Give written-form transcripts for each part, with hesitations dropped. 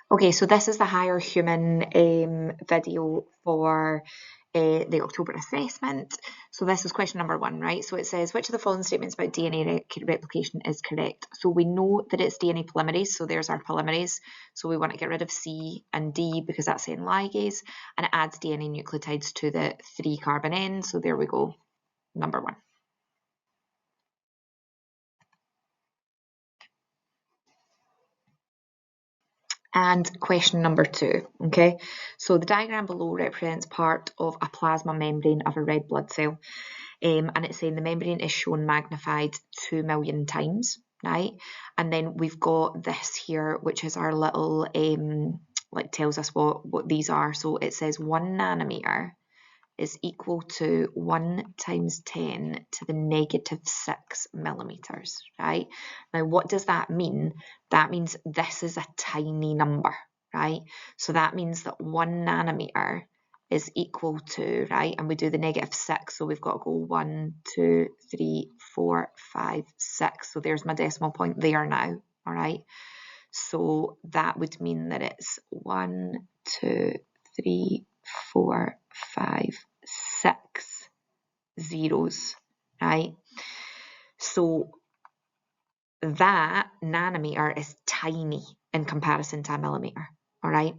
Okay, so this is the Higher Human video for the October assessment. So this is question number 1, right? So it says, which of the following statements about DNA replication is correct? So we know that it's DNA polymerase, so there's our polymerase. So we want to get rid of C and D because that's saying ligase, and it adds DNA nucleotides to the 3 carbon end. So there we go, number 1. And question number 2, okay? So the diagram below represents part of a plasma membrane of a red blood cell. And it's saying the membrane is shown magnified 2 million times, right? And then we've got this here, which is our little, like tells us what these are. So it says 1 nanometer is equal to 1 times 10 to the negative 6 millimeters, right? Now, what does that mean? That means this is a tiny number, right? So that means that 1 nanometer is equal to, right? And we do the negative 6, so we've got to go 1, 2, 3, 4, 5, 6. So there's my decimal point there now, all right? So that would mean that it's 1, 2, 3, 4, 5, 6 zeros, right? So that nanometer is tiny in comparison to a millimeter, all right?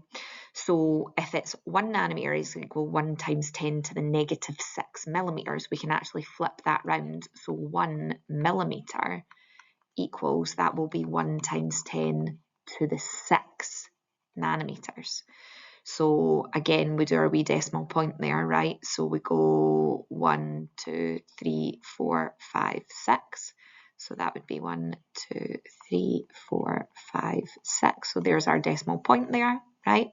So if it's 1 nanometer is equal 1 times 10 to the negative 6 millimeters, we can actually flip that round. So 1 millimeter equals, that will be 1 times 10 to the 6 nanometers. So again, we do our wee decimal point there, right? So we go 1, 2, 3, 4, 5, 6. So that would be 1, 2, 3, 4, 5, 6. So there's our decimal point there, right?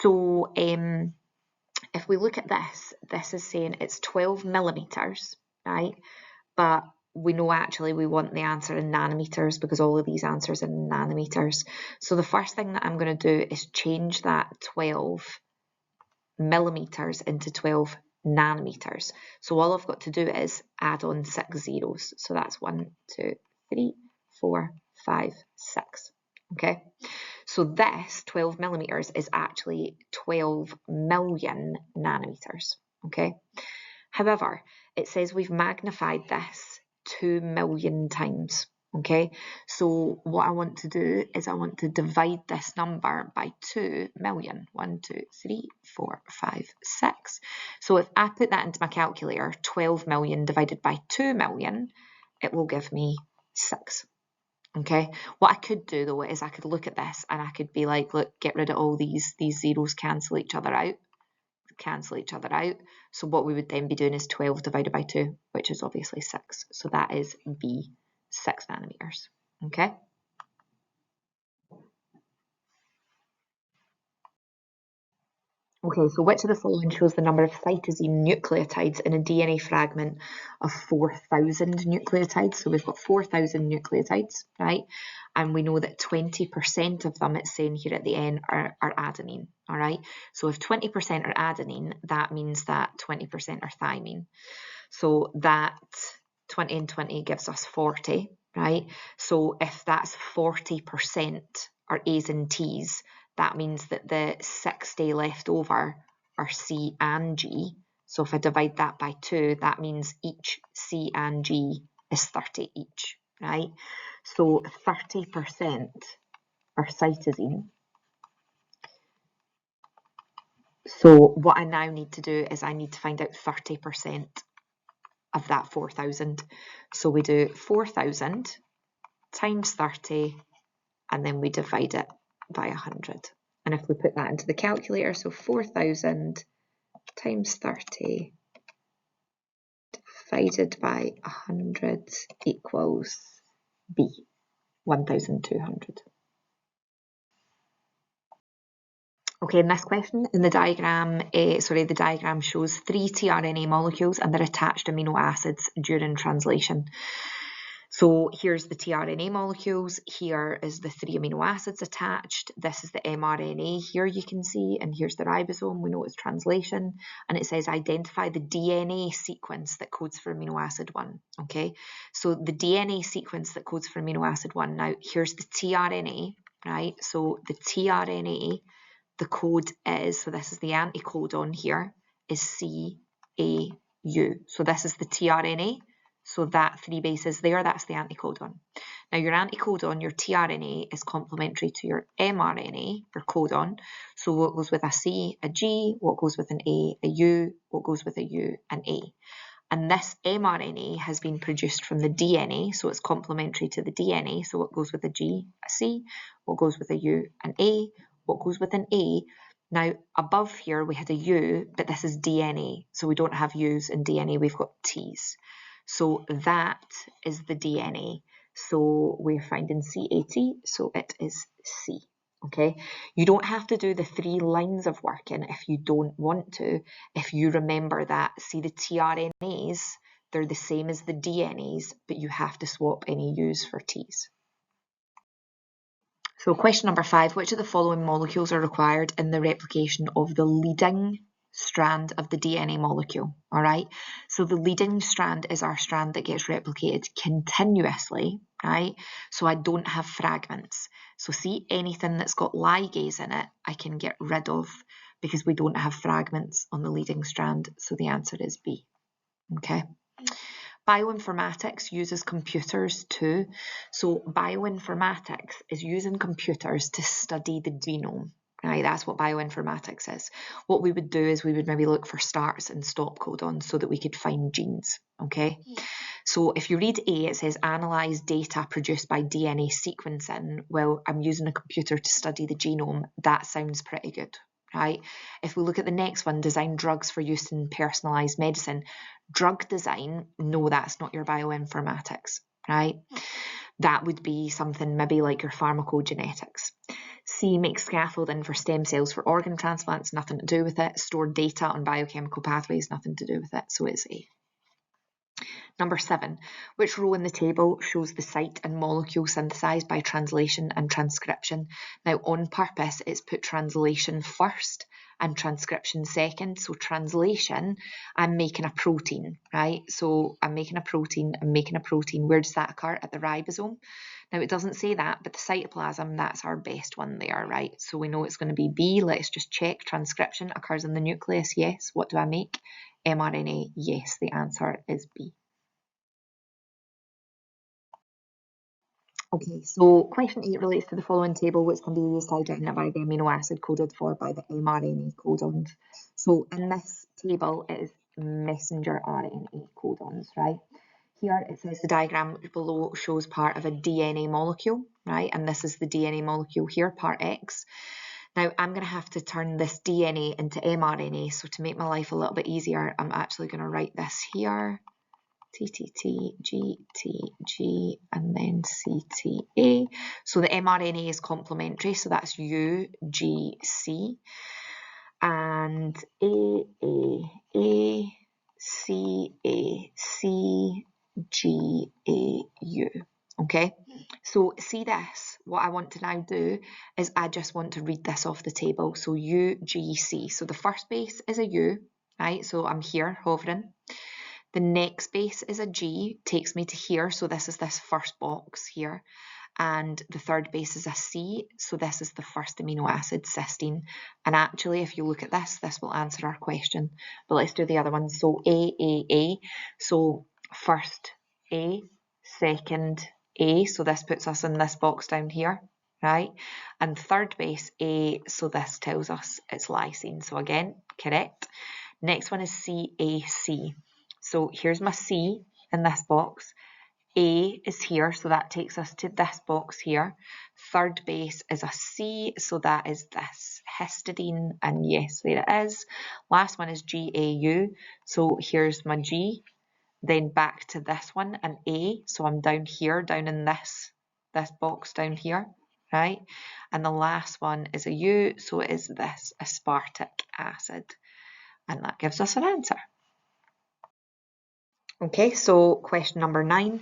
So if we look at this, this is saying it's 12 millimeters, right? But we know actually we want the answer in nanometers because all of these answers are in nanometers. So the first thing that I'm going to do is change that 12 millimeters into 12 nanometers. So all I've got to do is add on 6 zeros. So that's 1, 2, 3, 4, 5, 6. Okay. So this 12 millimeters is actually 12 million nanometers. Okay. However, it says we've magnified this 2 million times. Okay, so what I want to do is I want to divide this number by 2 million. 1, 2, 3, 4, 5, 6. So if I put that into my calculator, 12 million divided by 2 million, it will give me 6. Okay, what I could do though is I could look at this and I could be like, look, get rid of all these zeros, cancel each other out. So what we would then be doing is 12 divided by 2, which is obviously 6. So that is B, 6 nanometers. Okay. Okay, so which of the following shows the number of cytosine nucleotides in a DNA fragment of 4,000 nucleotides? So we've got 4,000 nucleotides, right? And we know that 20% of them, it's saying here at the end, are adenine, all right? So if 20% are adenine, that means that 20% are thymine. So that 20 and 20 gives us 40, right? So if that's 40% are A's and T's, that means that the 60 left over are C and G. So if I divide that by 2, that means each C and G is 30 each, right? So 30% are cytosine. So what I now need to do is I need to find out 30% of that 4,000. So we do 4,000 times 30, and then we divide it by 100. And if we put that into the calculator, so 4,000 times 30 divided by 100 equals B, 1,200. Okay, in this question, in the diagram, the diagram shows 3 tRNA molecules and their attached amino acids during translation. So here's the tRNA molecules, here is the 3 amino acids attached, this is the mRNA here you can see, and here's the ribosome, we know it's translation, and it says identify the DNA sequence that codes for amino acid 1, okay? So the DNA sequence that codes for amino acid 1, now here's the tRNA, right? So the tRNA, the code is, so this is the anticodon here, is CAU. So this is the tRNA. So that 3 bases there, that's the anticodon. Now your anticodon, your tRNA, is complementary to your mRNA, your codon. So what goes with a C, a G, what goes with an A U, what goes with a U, an A. And this mRNA has been produced from the DNA, so it's complementary to the DNA. So what goes with a G, a C, what goes with a U, an A, what goes with an A. Now, above here we had a U, but this is DNA, so we don't have U's in DNA, we've got T's. So that is the DNA. So we're finding CAT, so it is C. Okay, you don't have to do the 3 lines of working if you don't want to. If you remember that, see the tRNAs, they're the same as the DNAs, but you have to swap any U's for T's. So question number 5, which of the following molecules are required in the replication of the leading strand of the DNA molecule? All right, so the leading strand is our strand that gets replicated continuously, right? So I don't have fragments. So see, anything that's got ligase in it, I can get rid of because we don't have fragments on the leading strand. So the answer is B. Okay. Bioinformatics uses computers too. So bioinformatics is using computers to study the genome. Right, that's what bioinformatics is. What we would do is we would maybe look for starts and stop codons so that we could find genes. Okay, so if you read A, it says analyze data produced by DNA sequencing. Well, I'm using a computer to study the genome. That sounds pretty good. Right. If we look at the next one, design drugs for use in personalized medicine. Drug design, no, that's not your bioinformatics, right? That would be something maybe like your pharmacogenetics. C, make scaffolding for stem cells for organ transplants, nothing to do with it. Store data on biochemical pathways, nothing to do with it, so it's A. Number 7, which row in the table shows the site and molecule synthesized by translation and transcription? Now, on purpose, it's put translation first and transcription second. So translation, I'm making a protein, right? So I'm making a protein, Where does that occur? At the ribosome. Now, it doesn't say that, but the cytoplasm, that's our best one there, right? So we know it's going to be B. Let's just check. Transcription occurs in the nucleus, yes. What do I make? mRNA, yes. The answer is B. Okay, so question 8 relates to the following table, which can be used to identify the amino acid coded for by the mRNA codons. So in this table, it is messenger RNA codons, right? Here it says the diagram below shows part of a DNA molecule, right? And this is the DNA molecule here, part X. Now I'm going to have to turn this DNA into mRNA. So to make my life a little bit easier, I'm actually going to write this here. TTT, GTG, and then CTA. So the mRNA is complementary, so that's UGC. And AAA, CACGAU. Okay, so see this, what I want to now do is I just want to read this off the table. So UGC, so the first base is a U, right? So I'm here hovering. The next base is a G, takes me to here, so this is this first box here. And the third base is a C, so this is the first amino acid, cysteine. And actually, if you look at this will answer our question. But let's do the other one. So AAA, so first A, second A, so this puts us in this box down here, right? And third base A, so this tells us it's lysine. So again, correct. Next one is CAC. So here's my C in this box. A is here, so that takes us to this box here. Third base is a C, so that is this histidine, and yes, there it is. Last one is GAU, so here's my G. Then back to this one, an A, so I'm down here, down in this box down here, right? And the last one is a U, so it is this aspartic acid. And that gives us an answer. Okay, so question number 9.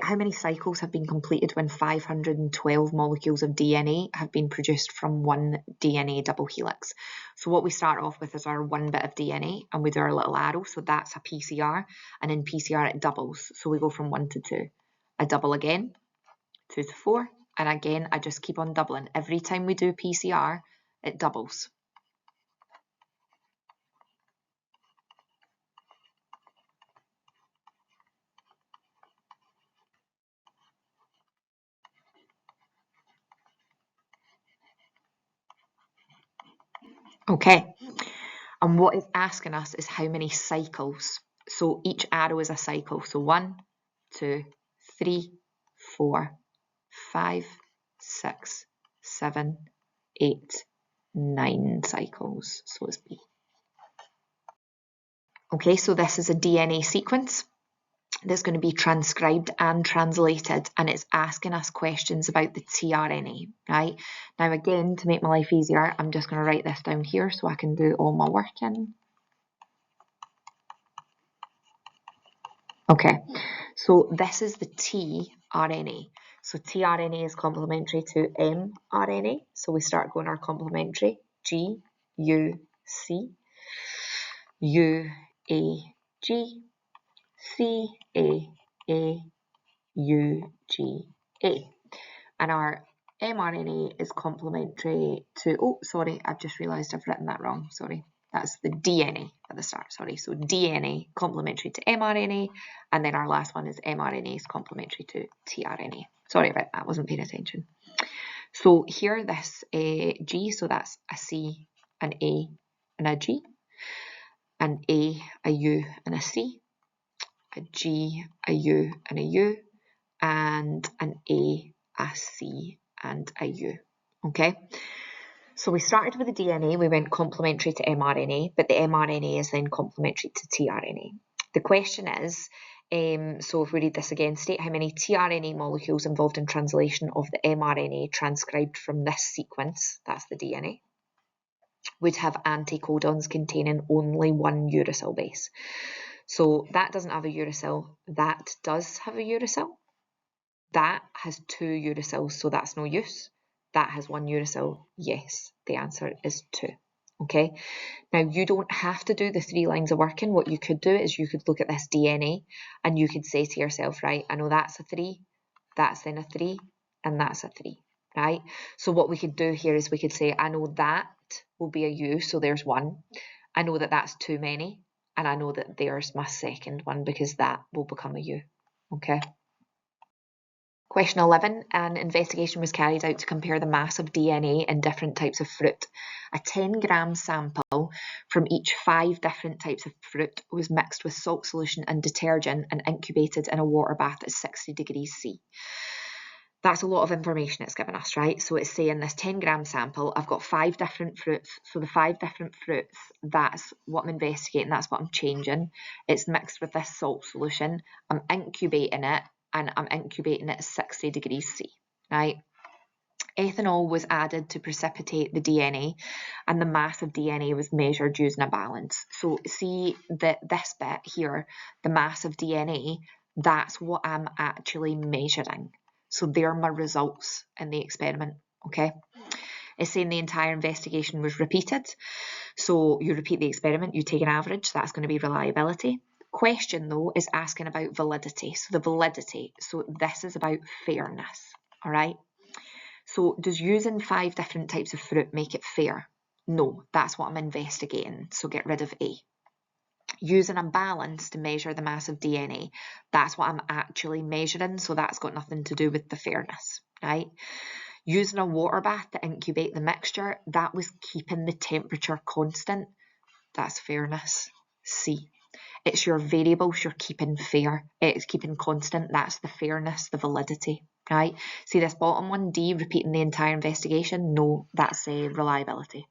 How many cycles have been completed when 512 molecules of DNA have been produced from one DNA double helix? So what we start off with is our one bit of DNA, and we do our little arrow, so that's a PCR, and in PCR it doubles. So we go from 1 to 2. A double again, 2 to 4, And again, I just keep on doubling. Every time we do PCR, it doubles. Okay, and what it's asking us is how many cycles. So each arrow is a cycle. So 1, 2, 3, 4, 5, 6, 7, 8, 9 cycles. So it's B. Okay, so this is a DNA sequence that's going to be transcribed and translated, and it's asking us questions about the tRNA, right? Now again, to make my life easier, I'm just going to write this down here so I can do all my work in. Okay, so this is the tRNA. So tRNA is complementary to mRNA. So we start going our complementary. G, U, C, U, A, G, C, A, U, G, A. And our mRNA is complementary to, oh, sorry, I've just realised I've written that wrong, sorry. That's the DNA at the start, sorry. So DNA complementary to mRNA, and then our last one is mRNA is complementary to tRNA. Sorry about that, I wasn't paying attention. So here, this G, so that's a C, an A, and a G, an A, a U, and a C, a G, a U, and a U, and an A, C, and a U. Okay, so we started with the DNA, we went complementary to mRNA, but the mRNA is then complementary to tRNA. The question is, so if we read this again, state how many tRNA molecules involved in translation of the mRNA transcribed from this sequence, that's the DNA, would have anticodons containing only one uracil base. So that doesn't have a uracil, that does have a uracil. That has 2 uracils, so that's no use. That has 1 uracil, yes, the answer is 2. Okay, now you don't have to do the 3 lines of working. What you could do is you could look at this DNA and you could say to yourself, right, I know that's a 3, that's then a 3, and that's a 3, right? So what we could do here is we could say, I know that will be a U, so there's 1. I know that that's too many, and I know that there's my second one because that will become a U, okay? Question 11, an investigation was carried out to compare the mass of DNA in different types of fruit. A 10-gram sample from each 5 different types of fruit was mixed with salt solution and detergent and incubated in a water bath at 60 degrees C. That's a lot of information it's given us, right? So it's saying this 10-gram sample, I've got 5 different fruits. So the 5 different fruits, that's what I'm investigating, that's what I'm changing. It's mixed with this salt solution. I'm incubating it, and I'm incubating it at 60 degrees C, right? Ethanol was added to precipitate the DNA, and the mass of DNA was measured using a balance. So see that this bit here, the mass of DNA, that's what I'm actually measuring. So they're my results in the experiment, okay? It's saying the entire investigation was repeated. So you repeat the experiment, you take an average, that's going to be reliability. Question though is asking about validity. So the validity, so this is about fairness, all right? So does using 5 different types of fruit make it fair? No, that's what I'm investigating, so get rid of A. Using a balance to measure the mass of DNA, that's what I'm actually measuring, so that's got nothing to do with the fairness, right? Using a water bath to incubate the mixture, that was keeping the temperature constant, that's fairness, C. It's your variables you're keeping fair, it's keeping constant, that's the fairness, the validity, right? See this bottom one, D, repeating the entire investigation? No, that's a reliability.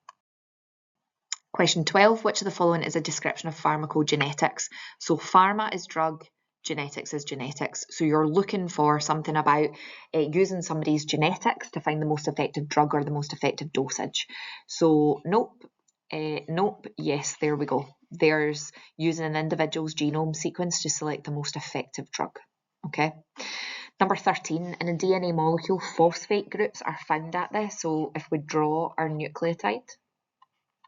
Question 12, which of the following is a description of pharmacogenetics? So pharma is drug, genetics is genetics. So you're looking for something about using somebody's genetics to find the most effective drug or the most effective dosage. So nope, nope, yes, there we go. There's using an individual's genome sequence to select the most effective drug, okay? Number 13, in a DNA molecule, phosphate groups are found at this. So if we draw our nucleotide,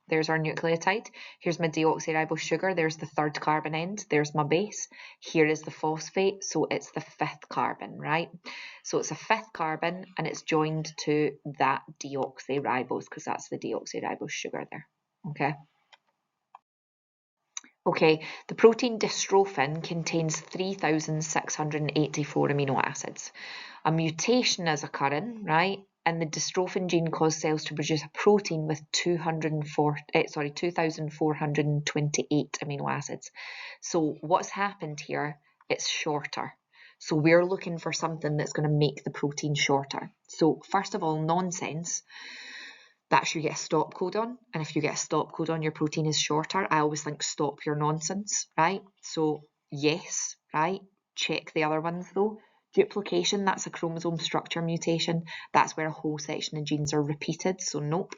There's our nucleotide. Here's my deoxyribose sugar. There's the third carbon end. There's my base. Here is the phosphate. So it's the fifth carbon, right? So it's a fifth carbon and it's joined to that deoxyribose because that's the deoxyribose sugar there. Okay. Okay, the protein dystrophin contains 3,684 amino acids. A mutation is occurring, right? And the dystrophin gene causes cells to produce a protein with 2,428 amino acids. So what's happened here? It's shorter. So we're looking for something that's going to make the protein shorter. So first of all, nonsense. That's you get a stop codon, and if you get a stop codon, your protein is shorter. I always think stop your nonsense, right? So yes, right? Check the other ones though. Duplication, that's a chromosome structure mutation. That's where a whole section of genes are repeated, so nope.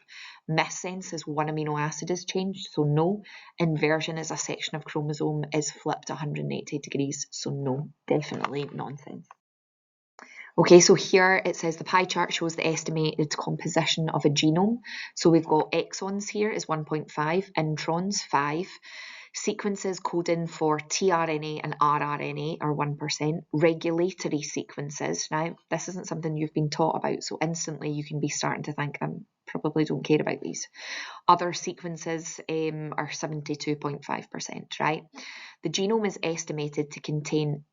Missense is one amino acid is changed, so no. Inversion is a section of chromosome is flipped 180 degrees, so no, definitely nonsense. Okay, so here it says the pie chart shows the estimated composition of a genome. So we've got exons here is 1.5, introns 5, sequences coding for tRNA and rRNA are 1%, regulatory sequences. Now, this isn't something you've been taught about, so instantly you can be starting to think, I probably don't care about these. Other sequences are 72.5%, right? The genome is estimated to contain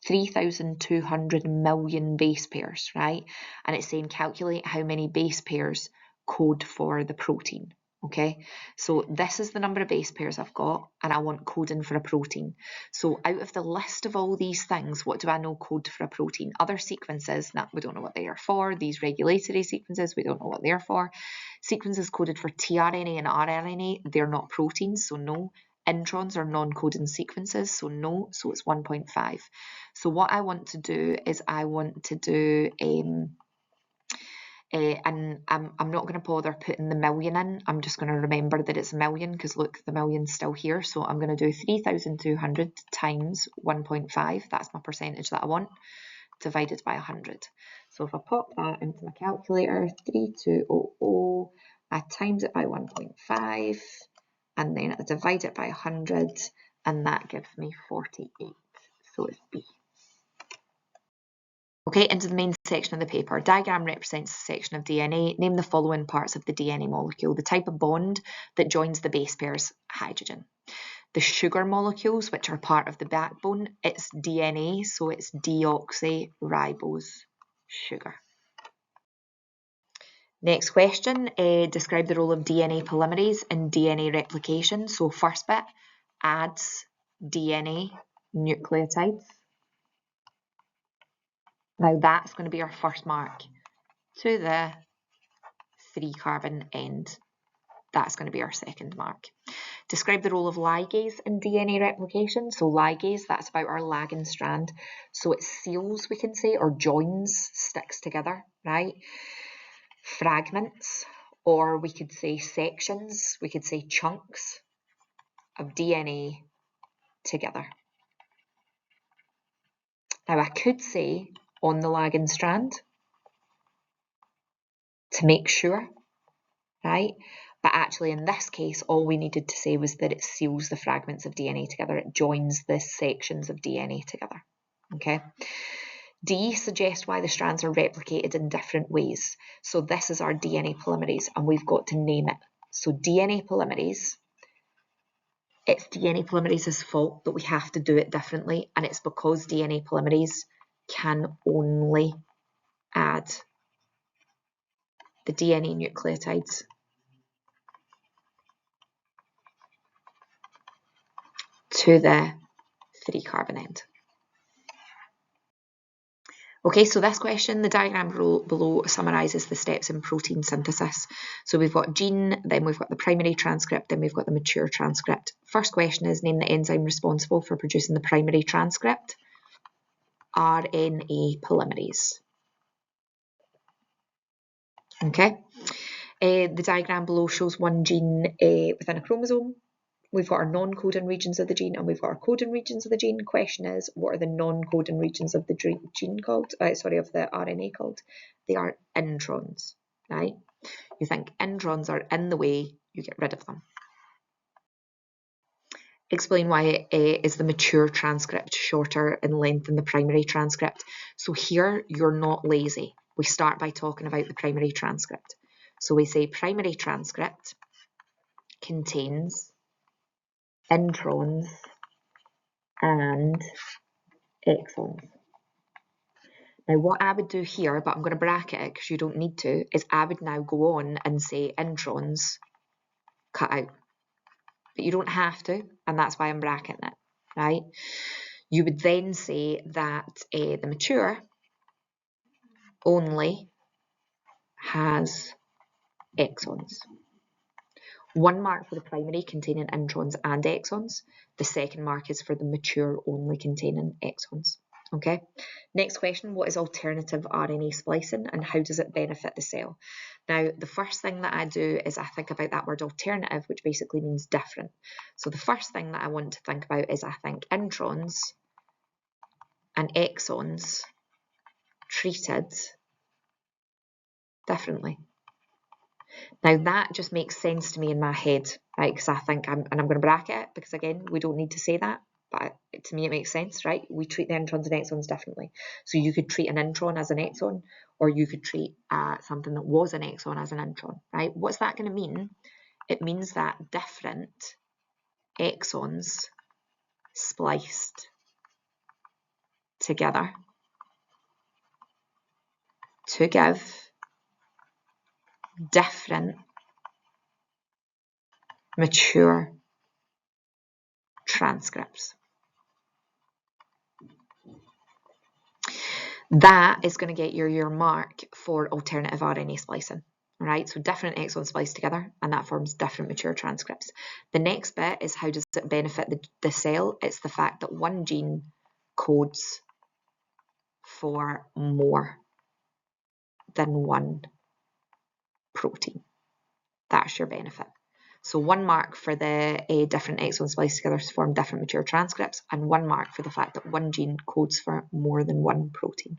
3,200 million base pairs, right? And it's saying calculate how many base pairs code for the protein, okay? So this is the number of base pairs I've got, and I want coding for a protein. So out of the list of all these things, what do I know code for a protein? Other sequences, we don't know what they are for. These regulatory sequences, we don't know what they're for. Sequences coded for tRNA and rRNA, they're not proteins, so no. Introns are non-coding sequences, so no, so it's 1.5. So what I want to do is I want to do, and I'm not going to bother putting the million in, I'm just going to remember that it's a million because look, the million's still here, so I'm going to do 3,200 times 1.5, that's my percentage that I want, divided by 100. So if I pop that into my calculator, 3200, I times it by 1.5, and then I divide it by 100, and that gives me 48. So it's B. Okay, into the main section of the paper. Diagram represents a section of DNA. Name the following parts of the DNA molecule. The type of bond that joins the base pairs, hydrogen. The sugar molecules, which are part of the backbone, it's DNA, so it's deoxyribose sugar. Next question, describe the role of DNA polymerase in DNA replication. So first bit, adds DNA nucleotides. Now that's going to be our first mark to the 3 carbon end. That's going to be our second mark. Describe the role of ligase in DNA replication. So ligase, that's about our lagging strand. So it seals, we can say, or joins, sticks together, right? Fragments, or we could say sections, we could say chunks of DNA together. Now I could say on the lagging strand to make sure, right? But actually in this case, all we needed to say was that it seals the fragments of DNA together. It joins the sections of DNA together, okay? D suggests why the strands are replicated in different ways. So this is our DNA polymerase and we've got to name it. So DNA polymerase, it's DNA polymerase's fault that we have to do it differently, and it's because DNA polymerase can only add the DNA nucleotides to the 3 carbon end. Okay, so this question, the diagram below summarises the steps in protein synthesis. So we've got gene, then we've got the primary transcript, then we've got the mature transcript. First question is, name the enzyme responsible for producing the primary transcript. RNA polymerase. Okay, the diagram below shows one gene within a chromosome. We've got our non-coding regions of the gene and we've got our coding regions of the gene. Question is, what are the non-coding regions of the gene called? Of the RNA called? They are introns, right? You think introns are in the way, you get rid of them. Explain why is the mature transcript shorter in length than the primary transcript. So here you're not lazy. We start by talking about the primary transcript. So we say primary transcript contains introns and exons. Now what I would do here, but I'm going to bracket it because you don't need to, is I would now go on and say introns cut out. But you don't have to, and that's why I'm bracketing it, right? You would then say that the mature only has exons. 1 mark for the primary containing introns and exons. The second mark is for the mature only containing exons. Okay. Next question, what is alternative RNA splicing and how does it benefit the cell? Now, the first thing that I do is I think about that word alternative, which basically means different. So the first thing that I want to think about is I think introns and exons treated differently. Now that just makes sense to me in my head, right? Because I think and I'm going to bracket it because again, we don't need to say that, but to me it makes sense, right? We treat the introns and exons differently. So you could treat an intron as an exon, or you could treat something that was an exon as an intron, right? What's that going to mean? It means that different exons spliced together to give different mature transcripts. That is going to get your mark for alternative RNA splicing. Right, so different exons spliced together, and that forms different mature transcripts. The next bit is how does it benefit the cell? It's the fact that one gene codes for more than one protein. That's your benefit. So 1 mark for the different exons spliced together to form different mature transcripts, and 1 mark for the fact that one gene codes for more than one protein.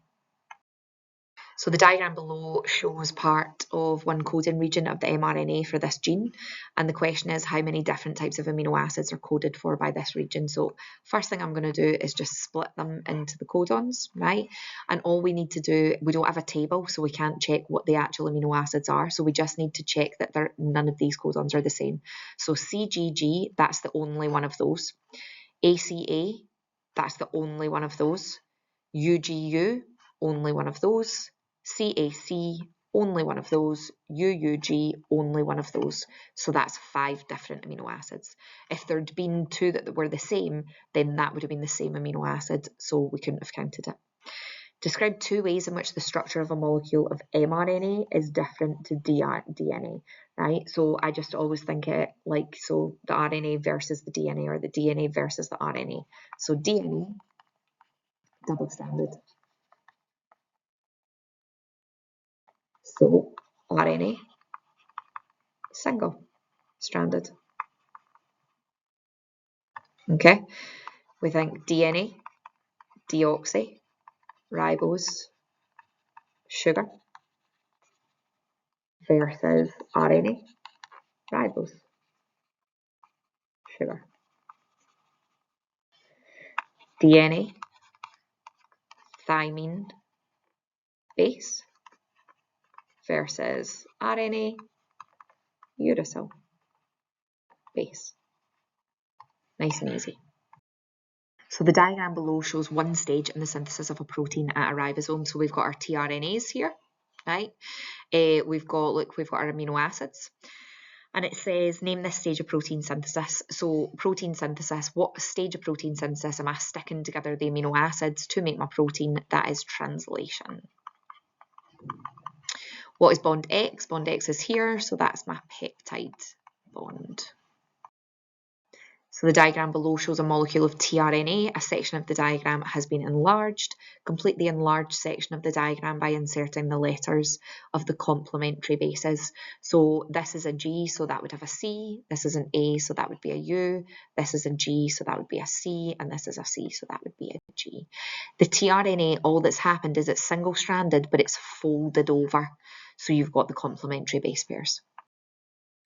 So the diagram below shows part of one coding region of the mRNA for this gene. And the question is how many different types of amino acids are coded for by this region. So first thing I'm going to do is just split them into the codons, right? And all we need to do, we don't have a table, so we can't check what the actual amino acids are. So we just need to check that none of these codons are the same. So CGG, that's the only one of those. ACA, that's the only one of those. UGU, only one of those. CAC, only one of those. UUG, only one of those. So that's 5 different amino acids. If there'd been 2 that were the same, then that would have been the same amino acid, so we couldn't have counted it. Describe 2 ways in which the structure of a molecule of mRNA is different to DNA, right? So I just always think it like, so the RNA versus the DNA, or the DNA versus the RNA. So DNA, double-stranded. So RNA, single-stranded. Okay, we think DNA, deoxy, ribose, sugar, versus RNA, ribose, sugar. DNA, thymine, base, versus RNA, uracil, base. Nice and easy. So the diagram below shows one stage in the synthesis of a protein at a ribosome. So we've got our tRNAs here, right? We've got our amino acids. And it says, name this stage of protein synthesis. So protein synthesis, what stage of protein synthesis am I sticking together the amino acids to make my protein? That is translation. What is bond X? Bond X is here, so that's my peptide bond. So the diagram below shows a molecule of tRNA. A section of the diagram has been enlarged. Complete the enlarged section of the diagram by inserting the letters of the complementary bases. So this is a G, so that would have a C. This is an A, so that would be a U. This is a G, so that would be a C. And this is a C, so that would be a G. The tRNA, all that's happened is it's single-stranded, but it's folded over. So you've got the complementary base pairs.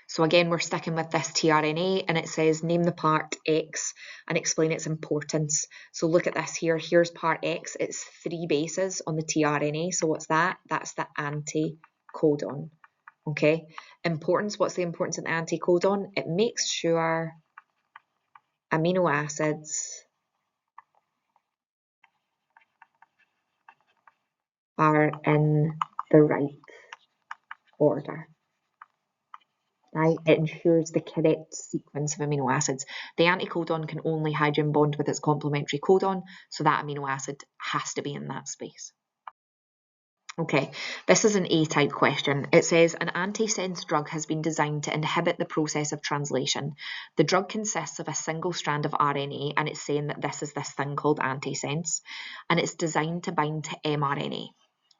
So again, we're sticking with this tRNA, and it says name the part X and explain its importance. So look at this here. Here's part X. It's 3 bases on the tRNA. So what's that? That's the anticodon. Okay. Importance. What's the importance of the anticodon? It makes sure amino acids are in the right order. Right? It ensures the correct sequence of amino acids. The anticodon can only hydrogen bond with its complementary codon, so that amino acid has to be in that space. Okay, this is an A-type question. It says an antisense drug has been designed to inhibit the process of translation. The drug consists of a single strand of RNA, and it's saying that this is this thing called antisense, and it's designed to bind to mRNA.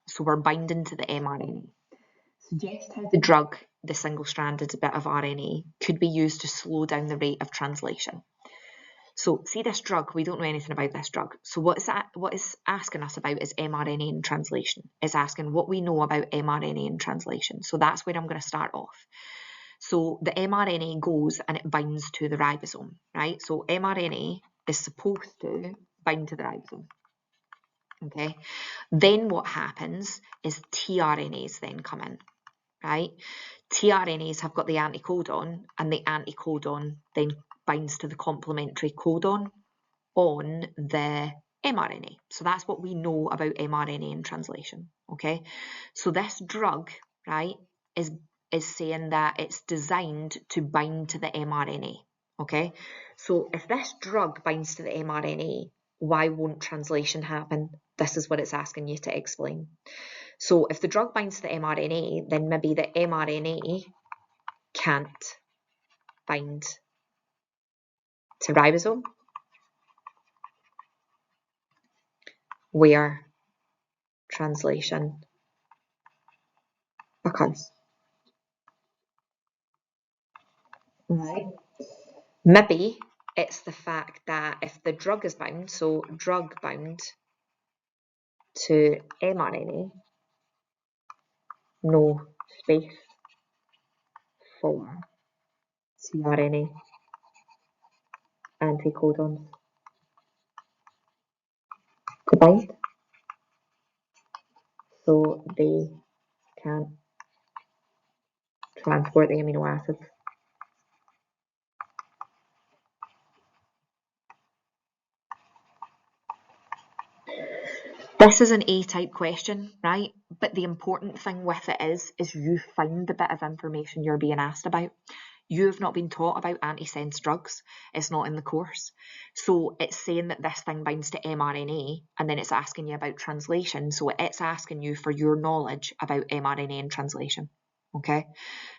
So we're binding to the mRNA. Suggest how the drug, the single-stranded bit of RNA, could be used to slow down the rate of translation. So see this drug, we don't know anything about this drug. So what is asking us about is mRNA and translation. It's asking what we know about mRNA and translation. So that's where I'm going to start off. So the mRNA goes and it binds to the ribosome, right? So mRNA is supposed to bind to the ribosome. Okay. Then what happens is tRNAs then come in. Right? tRNAs have got the anticodon, and the anticodon then binds to the complementary codon on the mRNA. So that's what we know about mRNA in translation. Okay, so this drug, right, is saying that it's designed to bind to the mRNA. Okay, so if this drug binds to the mRNA, why won't translation happen? This is what it's asking you to explain. So if the drug binds to the mRNA, then maybe the mRNA can't bind to ribosome, where translation occurs. Right. Maybe it's the fact that if the drug is bound, so drug bound to mRNA, no space for tRNA anticodons to bind, so they can't transport the amino acids. This is an A-type question, right? But the important thing with it is you find the bit of information you're being asked about. You have not been taught about antisense drugs. It's not in the course. So it's saying that this thing binds to mRNA, and then it's asking you about translation. So it's asking you for your knowledge about mRNA and translation. Okay,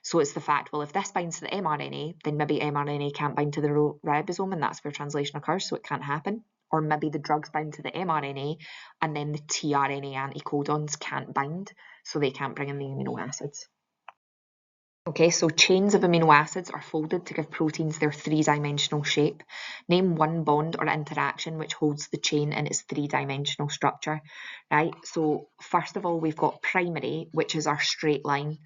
so it's the fact, well, if this binds to the mRNA, then maybe mRNA can't bind to the ribosome, and that's where translation occurs, so it can't happen. Or maybe the drug's bound to the mRNA, and then the tRNA anticodons can't bind, so they can't bring in the amino acids. Okay, so chains of amino acids are folded to give proteins their three-dimensional shape. Name one bond or interaction which holds the chain in its three-dimensional structure, right? So first of all, we've got primary, which is our straight line,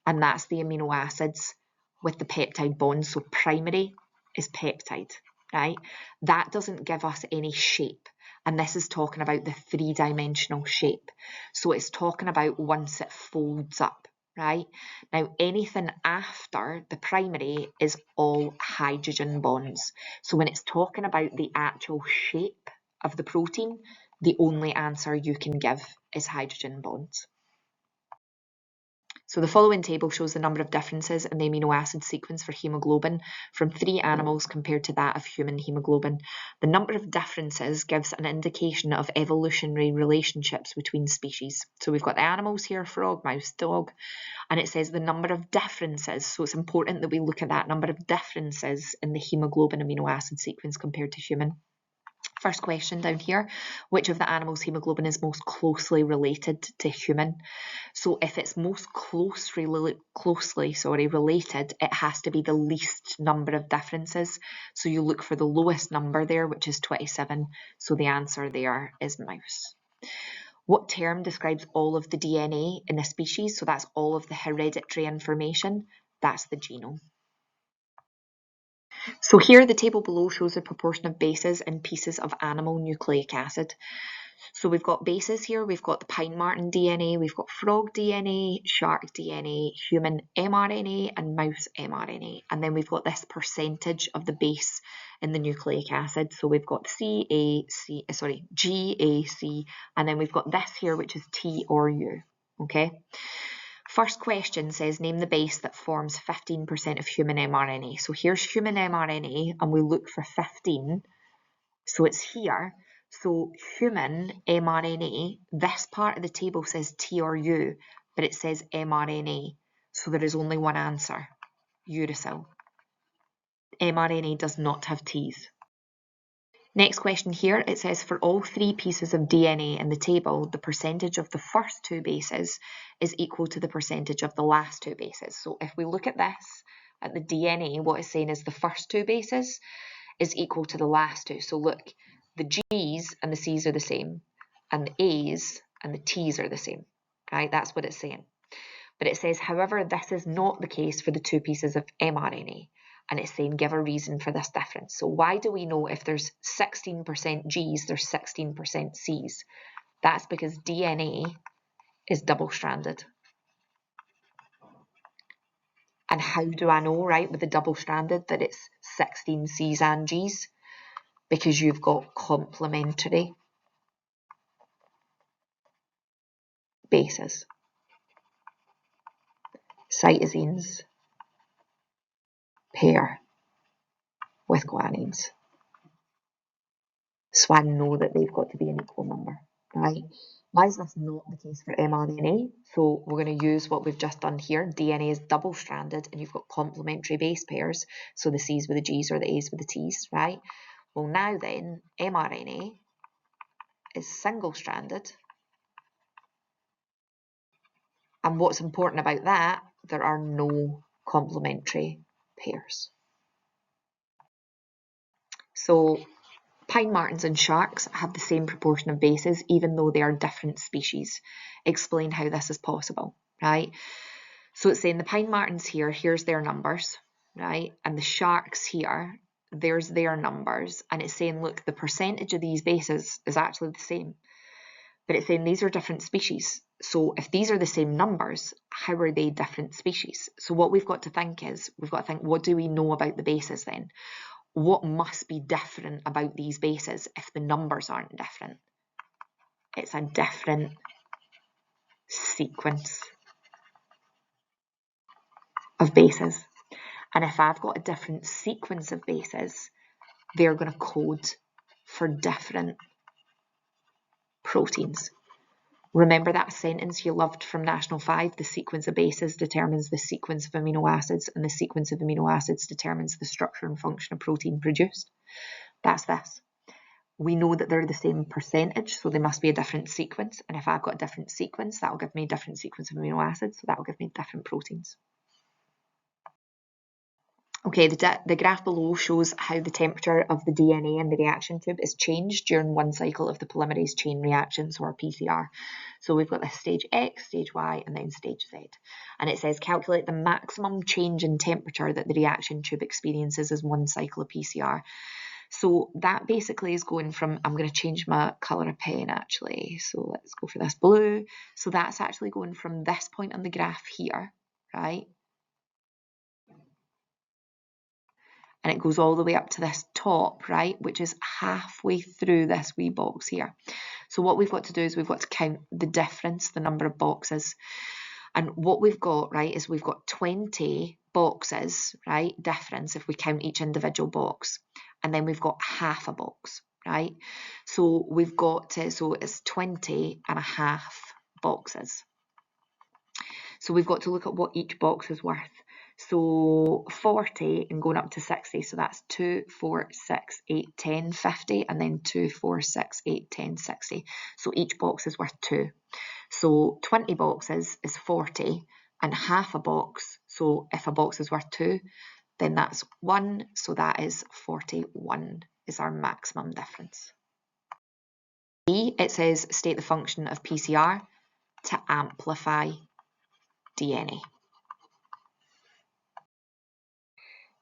and that's the amino acids with the peptide bond. So primary is peptide, right? That doesn't give us any shape. And this is talking about the three-dimensional shape. So it's talking about once it folds up. Right? Now, anything after the primary is all hydrogen bonds. So when it's talking about the actual shape of the protein, the only answer you can give is hydrogen bonds. So the following table shows the number of differences in the amino acid sequence for hemoglobin from 3 animals compared to that of human hemoglobin. The number of differences gives an indication of evolutionary relationships between species. So we've got the animals here, frog, mouse, dog, and it says the number of differences. So it's important that we look at that number of differences in the hemoglobin amino acid sequence compared to human. First question down here, which of the animals' hemoglobin is most closely related to human? So if it's most closely related, it has to be the least number of differences. So you look for the lowest number there, which is 27. So the answer there is mouse. What term describes all of the DNA in a species? So that's all of the hereditary information. That's the genome. So here the table below shows the proportion of bases in pieces of animal nucleic acid. So we've got bases here, we've got the pine marten DNA, we've got frog DNA, shark DNA, human mRNA and mouse mRNA. And then we've got this percentage of the base in the nucleic acid. So we've got GAC, and then we've got this here, which is T or U, okay? First question says, name the base that forms 15% of human mRNA. So here's human mRNA, and we look for 15. So it's here. So human mRNA, this part of the table says T or U, but it says mRNA. So there is only one answer, uracil. mRNA does not have T's. Next question here, it says for all 3 pieces of DNA in the table, the percentage of the first 2 bases is equal to the percentage of the last 2 bases. So if we look at this, at the DNA, what it's saying is the first 2 bases is equal to the last 2. So look, the G's and the C's are the same, and the A's and the T's are the same, right? That's what it's saying. But it says, however, this is not the case for the 2 pieces of mRNA. And it's saying, give a reason for this difference. So why do we know if there's 16% G's, there's 16% C's? That's because DNA is double-stranded. And how do I know, right, with the double-stranded that it's 16 C's and G's? Because you've got complementary bases. Cytosines pair with guanines. So I know that they've got to be an equal number, right? Why is this not the case for mRNA? So we're going to use what we've just done here. DNA is double-stranded and you've got complementary base pairs. So the C's with the G's or the A's with the T's, right? Well, now then, mRNA is single-stranded. And what's important about that, there are no complementary pairs. So pine martens and sharks have the same proportion of bases, even though they are different species. Explain how this is possible, right? So it's saying the pine martens here, here's their numbers, right? And the sharks here, there's their numbers. And it's saying, look, the percentage of these bases is actually the same. But it's saying these are different species. So if these are the same numbers, how are they different species? So what we've got to think is, we've got to think, what do we know about the bases then? What must be different about these bases if the numbers aren't different? It's a different sequence of bases. And if I've got a different sequence of bases, they're going to code for different proteins. Remember that sentence you loved from National 5? The sequence of bases determines the sequence of amino acids, and the sequence of amino acids determines the structure and function of protein produced. That's this. We know that they're the same percentage, so they must be a different sequence. And if I've got a different sequence, that'll give me a different sequence of amino acids, so that'll give me different proteins. Okay, the graph below shows how the temperature of the DNA in the reaction tube is changed during one cycle of the polymerase chain reactions, or PCR. So we've got this stage X, stage Y, and then stage Z. And it says calculate the maximum change in temperature that the reaction tube experiences as one cycle of PCR. So that basically is going from, I'm going to change my colour of pen actually. So let's go for this blue. So that's actually going from this point on the graph here, right? And it goes all the way up to this top, right, which is halfway through this wee box here. So what we've got to do is we've got to count the difference, the number of boxes. And what we've got, right, is we've got 20 boxes, right, difference if we count each individual box. And then we've got half a box, right? So we've got, so it's 20 and a half boxes. So we've got to look at what each box is worth. So 40 and going up to 60, so that's 2, 4, 6, 8, 10, 50, and then 2, 4, 6, 8, 10, 60. So each box is worth 2. So 20 boxes is 40, and half a box, so if a box is worth 2, then that's 1, so that is 41 is our maximum difference. B, it says state the function of PCR to amplify DNA.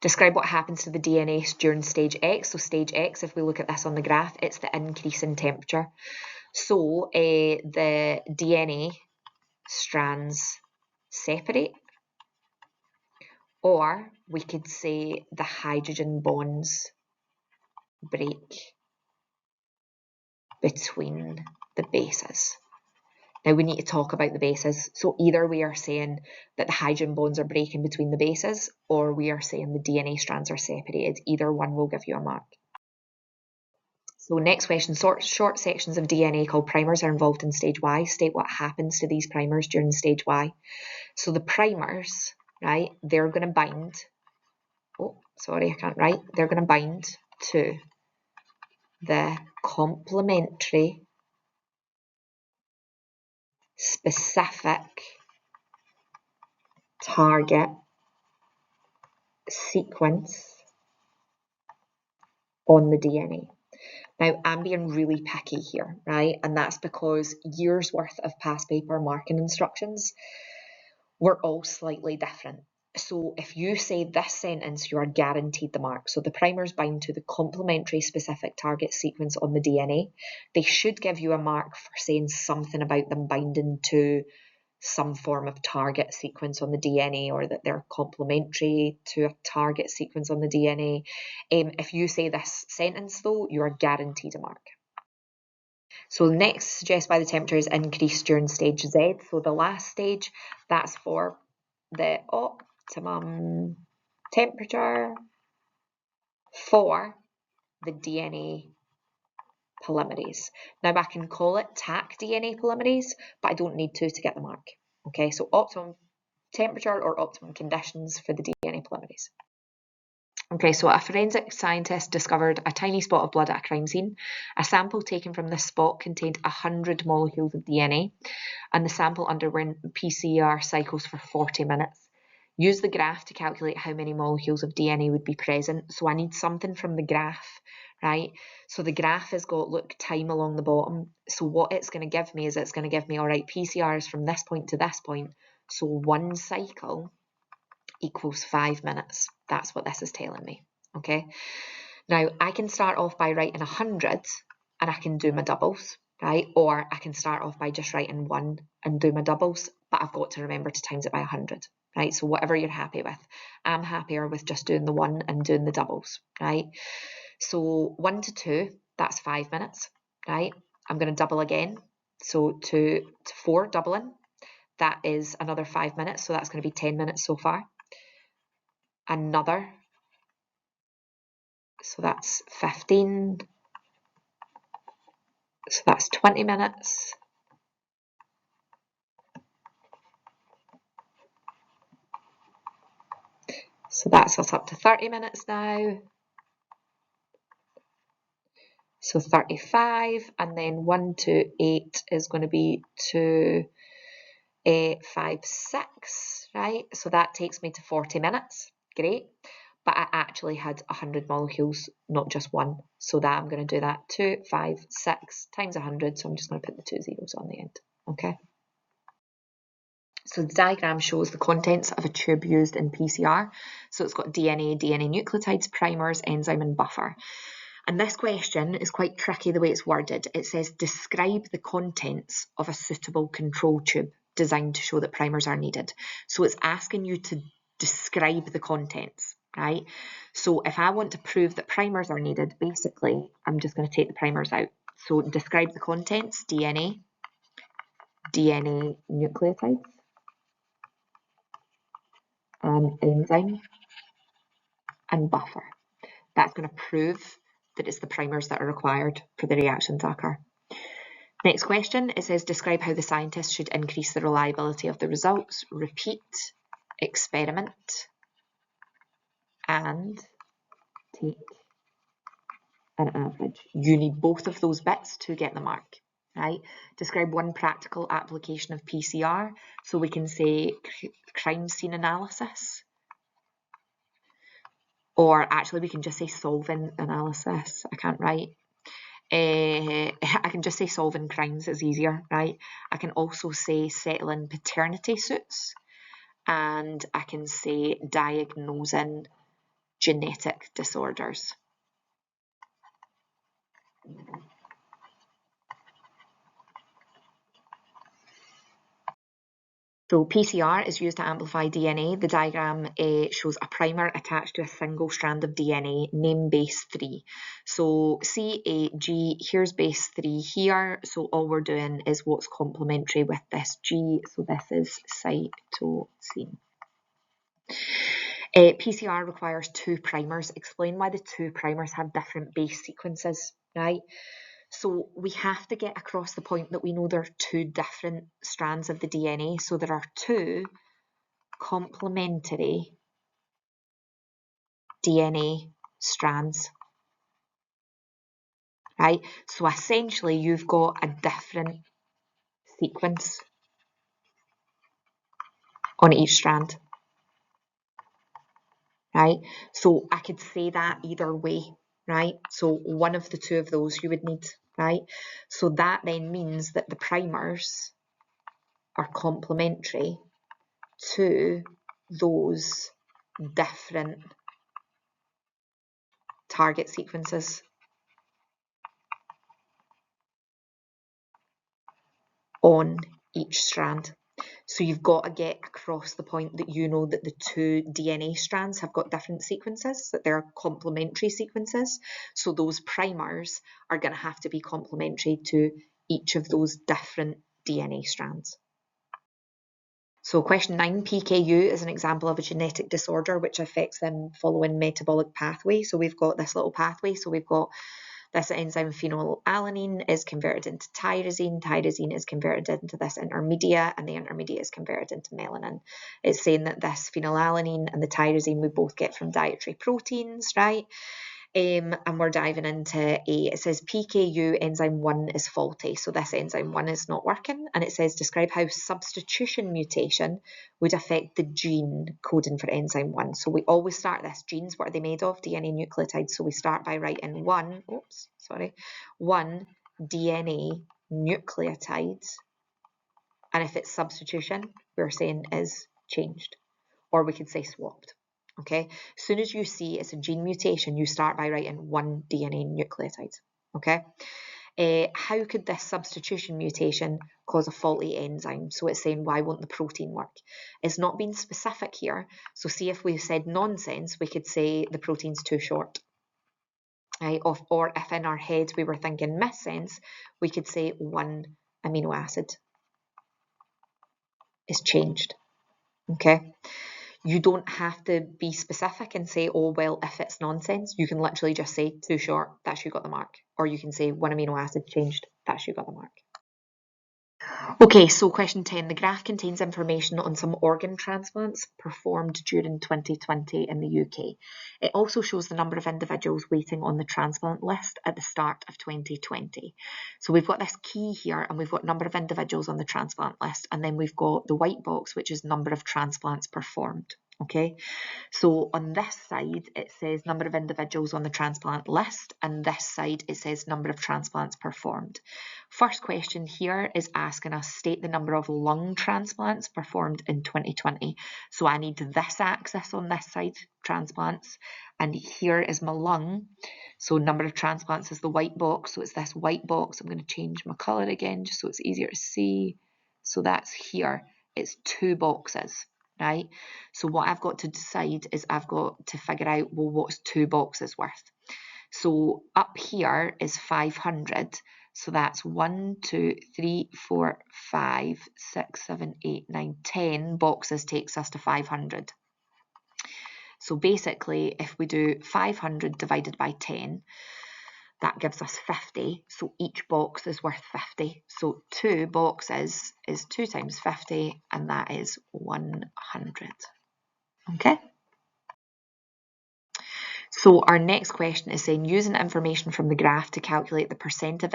Describe what happens to the DNA during stage X. So stage X, if we look at this on the graph, it's the increase in temperature. So the DNA strands separate, or we could say the hydrogen bonds break between the bases. Now we need to talk about the bases. So either we are saying that the hydrogen bonds are breaking between the bases, or we are saying the DNA strands are separated. Either one will give you a mark. So next question, short sections of DNA called primers are involved in stage Y. State what happens to these primers during stage Y. So the primers, right, they're going to bind, they're going to bind to the complementary specific target sequence on the DNA. Now, I'm being really picky here, right? And that's because years worth of past paper marking instructions were all slightly different. So if you say this sentence, you are guaranteed the mark. So the primers bind to the complementary specific target sequence on the DNA. They should give you a mark for saying something about them binding to some form of target sequence on the DNA, or that they're complementary to a target sequence on the DNA. If you say this sentence though, you are guaranteed a mark. So next, suggest why the temperature is increased during stage Z. So the last stage, that's for the optimum temperature for the DNA polymerase. Now I can call it Taq DNA polymerase, but I don't need to get the mark. Okay, so optimum temperature or optimum conditions for the DNA polymerase. Okay, so a forensic scientist discovered a tiny spot of blood at a crime scene. A sample taken from this spot contained 100 molecules of DNA, and the sample underwent PCR cycles for 40 minutes. Use the graph to calculate how many molecules of DNA would be present. So I need something from the graph, right? So the graph has got, look, time along the bottom. So what it's going to give me is it's going to give me, all right, PCRs from this point to this point. So one cycle equals 5 minutes. That's what this is telling me, okay? Now, I can start off by writing 100 and I can do my doubles, right? Or I can start off by just writing 1 and do my doubles, but I've got to remember to times it by 100, right? So whatever you're happy with. I'm happier with just doing the 1 and doing the doubles, right? So 1 to 2, that's 5 minutes, right? I'm going to double again. So 2 to 4, doubling. That is another 5 minutes, so that's going to be 10 minutes so far. Another, so that's 15, so that's 20 minutes. So that's us up to 30 minutes now. So 35, and then 1 to 8 is going to be 2, 5, 6, right? So that takes me to 40 minutes. Great. But I actually had 100 molecules, not just 1. So that I'm going to do that 2, 5, 6 times 100. So I'm just going to put the 2 zeros on the end. Okay. So the diagram shows the contents of a tube used in PCR. So it's got DNA, DNA nucleotides, primers, enzyme, and buffer. And this question is quite tricky the way it's worded. It says, describe the contents of a suitable control tube designed to show that primers are needed. So it's asking you to describe the contents, right? So if I want to prove that primers are needed, basically, I'm just going to take the primers out. So describe the contents, DNA, DNA nucleotides, enzyme, and buffer. That's going to prove that it's the primers that are required for the reaction to occur. Next question, it says describe how the scientist should increase the reliability of the results. Repeat, experiment, and take an average. You need both of those bits to get the mark, right? Describe one practical application of PCR. So we can say crime scene analysis, or actually we can just say solvent analysis. I can't write. I can just say solving crimes is easier, right? I can also say settling paternity suits, and I can say diagnosing genetic disorders. So PCR is used to amplify DNA. The diagram shows a primer attached to a single strand of DNA, name base 3. So CAG, here's base 3 here. So all we're doing is what's complementary with this G. So this is cytosine. PCR requires 2 primers. Explain why the 2 primers have different base sequences, right? So we have to get across the point that we know there are 2 different strands of the DNA. So there are 2 complementary DNA strands, right? So essentially you've got a different sequence on each strand, right? So I could say that either way, right? So one of the 2 of those you would need, right? So that then means that the primers are complementary to those different target sequences on each strand. So you've got to get across the point that you know that the 2 DNA strands have got different sequences, that they're complementary sequences. So those primers are going to have to be complementary to each of those different DNA strands. So question 9, PKU is an example of a genetic disorder which affects them following metabolic pathway. So we've got this little pathway. So we've got this enzyme phenylalanine is converted into tyrosine. Tyrosine is converted into this intermediate, and the intermediate is converted into melanin. It's saying that this phenylalanine and the tyrosine we both get from dietary proteins, right? And we're diving into it says PKU enzyme 1 is faulty. So this enzyme 1 is not working. And it says describe how substitution mutation would affect the gene coding for enzyme 1. So we always start this. Genes, what are they made of? DNA nucleotides. So we start by writing 1 DNA nucleotides. And if it's substitution, we're saying is changed. Or we could say swapped. Okay, as soon as you see it's a gene mutation, you start by writing 1 DNA nucleotide. Okay, how could this substitution mutation cause a faulty enzyme? So it's saying why won't the protein work? It's not being specific here. So see if we said nonsense, we could say the protein's too short. Right? Or if in our heads we were thinking missense, we could say 1 amino acid is changed. Okay. You don't have to be specific and say, oh, well, if it's nonsense, you can literally just say too short, that's you got the mark. Or you can say 1 amino acid changed, that's you got the mark. Okay, so question 10. The graph contains information on some organ transplants performed during 2020 in the UK. It also shows the number of individuals waiting on the transplant list at the start of 2020. So we've got this key here, and we've got number of individuals on the transplant list, and then we've got the white box, which is number of transplants performed. Okay, so on this side it says number of individuals on the transplant list, and this side it says number of transplants performed. First question here is asking us state the number of lung transplants performed in 2020. So I need this axis on this side, transplants, and here is my lung. So number of transplants is the white box, so it's this white box. I'm going to change my colour again just so it's easier to see. So that's here, it's 2 boxes. Right, so what I've got to decide is I've got to figure out, well, what's 2 boxes worth? So up here is 500, so that's 1, 2, 3, 4, 5, 6, 7, 8, 9, 10 boxes takes us to 500. So basically, if we do 500 divided by 10, that gives us 50, so each box is worth 50. So 2 boxes is 2 times 50, and that is 100. Okay? So our next question is saying using information from the graph to calculate the percentage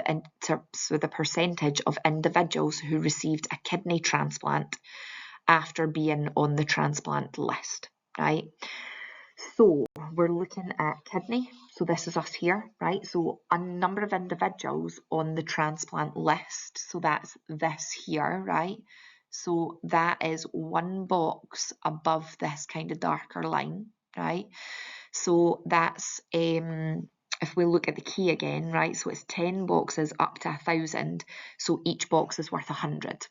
of individuals who received a kidney transplant after being on the transplant list, right? So we're looking at kidney. So this is us here, right? So a number of individuals on the transplant list. So that's this here, right? So that is one box above this kind of darker line, right? So that's, if we look at the key again, right? So it's 10 boxes up to 1,000. So each box is worth 100.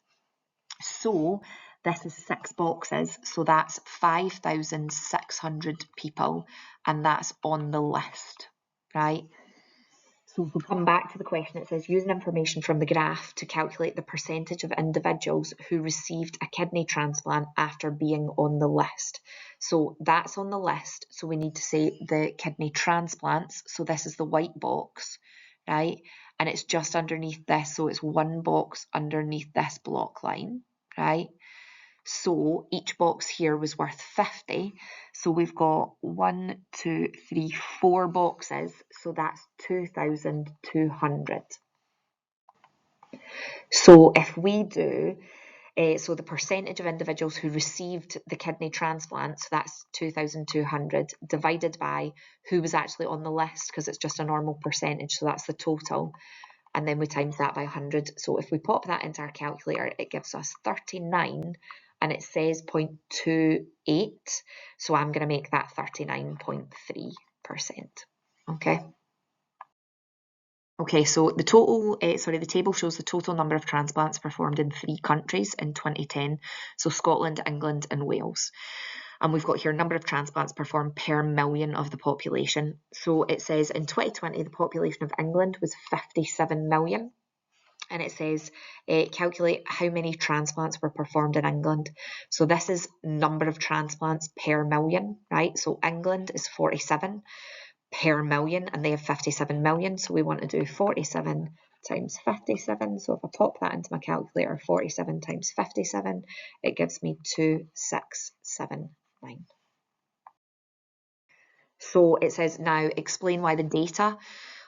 So this is 6 boxes, so that's 5,600 people, and that's on the list, right? So if we come back to the question, it says using information from the graph to calculate the percentage of individuals who received a kidney transplant after being on the list. So that's on the list, so we need to say the kidney transplants, so this is the white box, right? And it's just underneath this, so it's one box underneath this block line, right? So each box here was worth 50. So we've got 1, 2, 3, 4 boxes. So that's 2,200. So if we do, so the percentage of individuals who received the kidney transplant, so that's 2,200, divided by who was actually on the list, because it's just a normal percentage, so that's the total. And then we times that by 100. So if we pop that into our calculator, it gives us 39, and it says 0.28. So I'm going to make that 39.3%. Okay. Okay, so the total, the table shows the total number of transplants performed in 3 countries in 2010. So Scotland, England, and Wales. And we've got here number of transplants performed per million of the population. So it says in 2020, the population of England was 57 million. And it says calculate how many transplants were performed in England. So this is number of transplants per million, right? So England is 47 per million, and they have 57 million. So we want to do 47 times 57. So if I pop that into my calculator, 47 times 57, it gives me 2679. So it says now explain why the data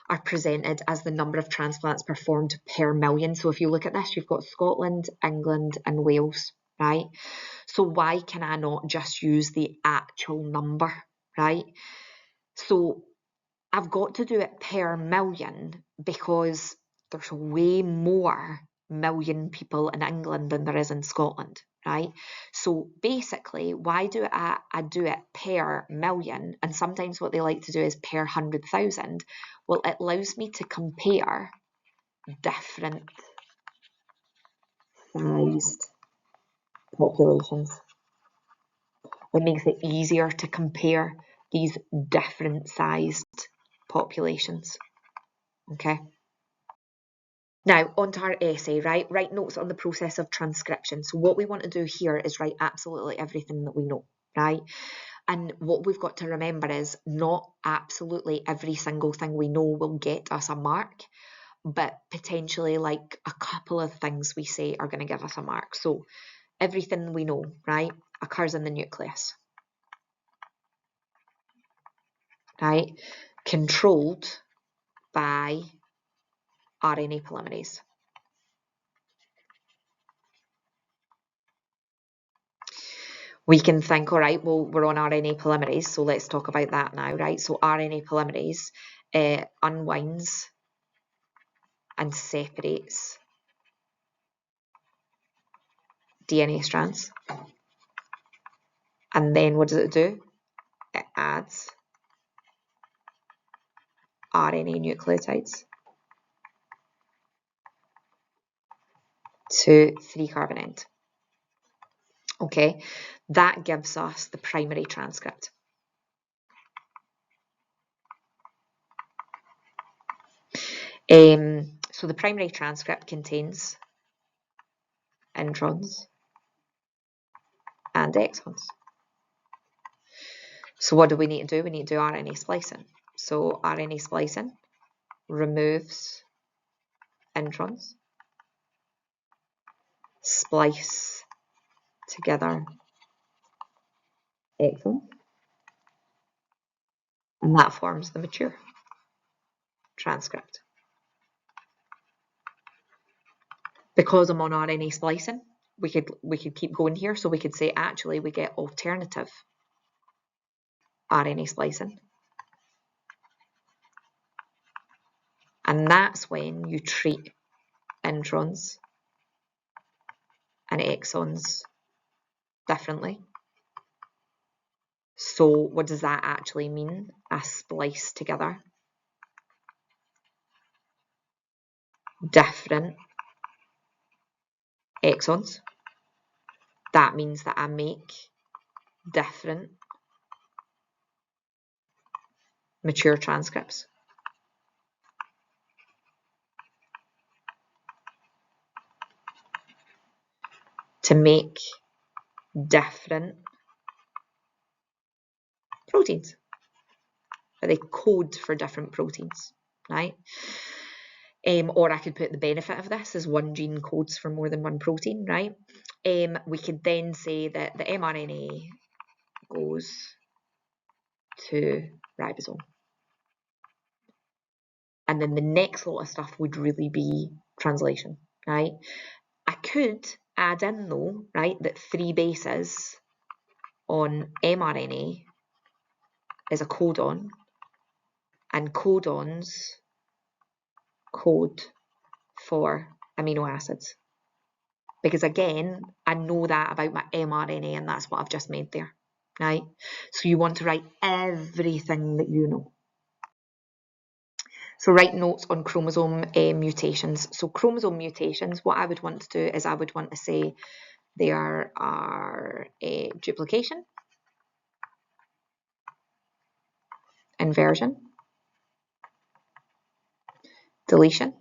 are presented as the number of transplants performed per million. So if you look at this, you've got Scotland, England, and Wales, right? So why can I not just use the actual number, right? So I've got to do it per million because there's way more million people in England than there is in Scotland, right? So basically, why do I do it per million? And sometimes what they like to do is per 100,000. Well, it allows me to compare different sized populations. It makes it easier to compare these different sized populations. Okay. Now, onto our essay, right? Write notes on the process of transcription. So what we want to do here is write absolutely everything that we know, right? And what we've got to remember is not absolutely every single thing we know will get us a mark, but potentially like a couple of things we say are going to give us a mark. So everything we know, right, occurs in the nucleus, right? Controlled by RNA polymerase. We can think, all right, well, we're on RNA polymerase, so let's talk about that now, right? So RNA polymerase unwinds and separates DNA strands. And then what does it do? It adds RNA nucleotides to 3-carbon end. Okay, that gives us the primary transcript. So the primary transcript contains introns and exons. So what do we need to do? We need to do RNA splicing. So RNA splicing removes introns, splice together exons, and that forms the mature transcript. Because I'm on RNA splicing, we could keep going here, so we could say actually we get alternative RNA splicing. And that's when you treat introns and exons differently. So what does that actually mean? A splice together different exons. That means that I make different mature transcripts. To make different proteins. But they code for different proteins, right? Or I could put the benefit of this as one gene codes for more than one protein, right? We could then say that the mRNA goes to ribosome. And then the next lot of stuff would really be translation, right? I could add in though, right, that 3 bases on mRNA is a codon, and codons code for amino acids. Because again, I know that about my mRNA, and that's what I've just made there, right? So you want to write everything that you know. So write notes on chromosome mutations. So chromosome mutations, what I would want to do is I would want to say there are a duplication, inversion, deletion,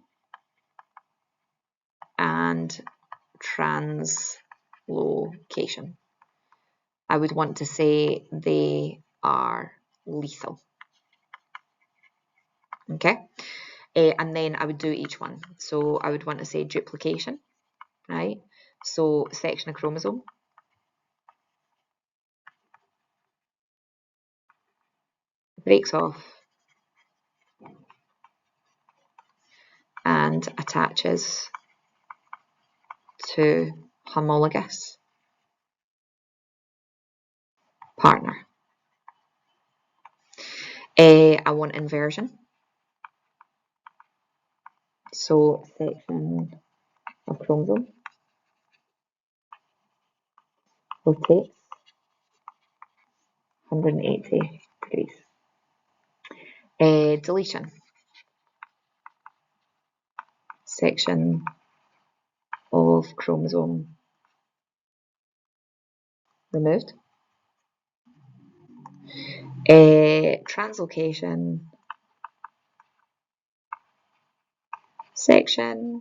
and translocation. I would want to say they are lethal. Okay, and then I would do each one. So I would want to say duplication, right? So section of chromosome, breaks off and attaches to homologous partner. I want inversion. So section of chromosome rotates 180 degrees. Deletion. Section of chromosome removed. Translocation. Section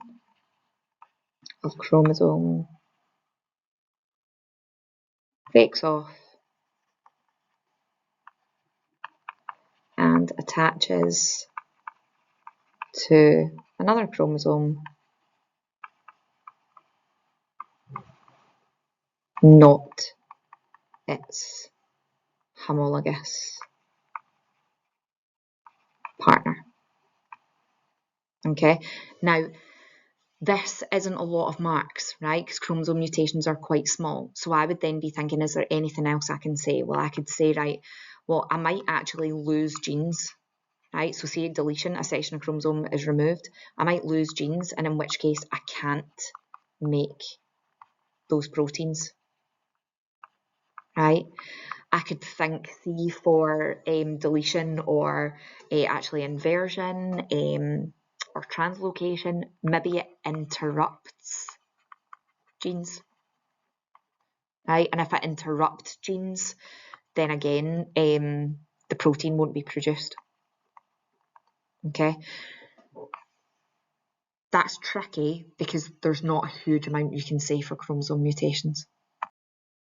of chromosome breaks off and attaches to another chromosome, not its homologous partner. Okay, now this isn't a lot of marks, right? Because chromosome mutations are quite small. So I would then be thinking, is there anything else I can say? Well, I could say, right, well, I might actually lose genes, right? So say deletion, a section of chromosome is removed. I might lose genes, and in which case I can't make those proteins, right? I could think C for deletion or actually inversion or translocation. Maybe it interrupts genes, right? And if it interrupts genes, then again, the protein won't be produced. Okay, that's tricky because there's not a huge amount you can say for chromosome mutations.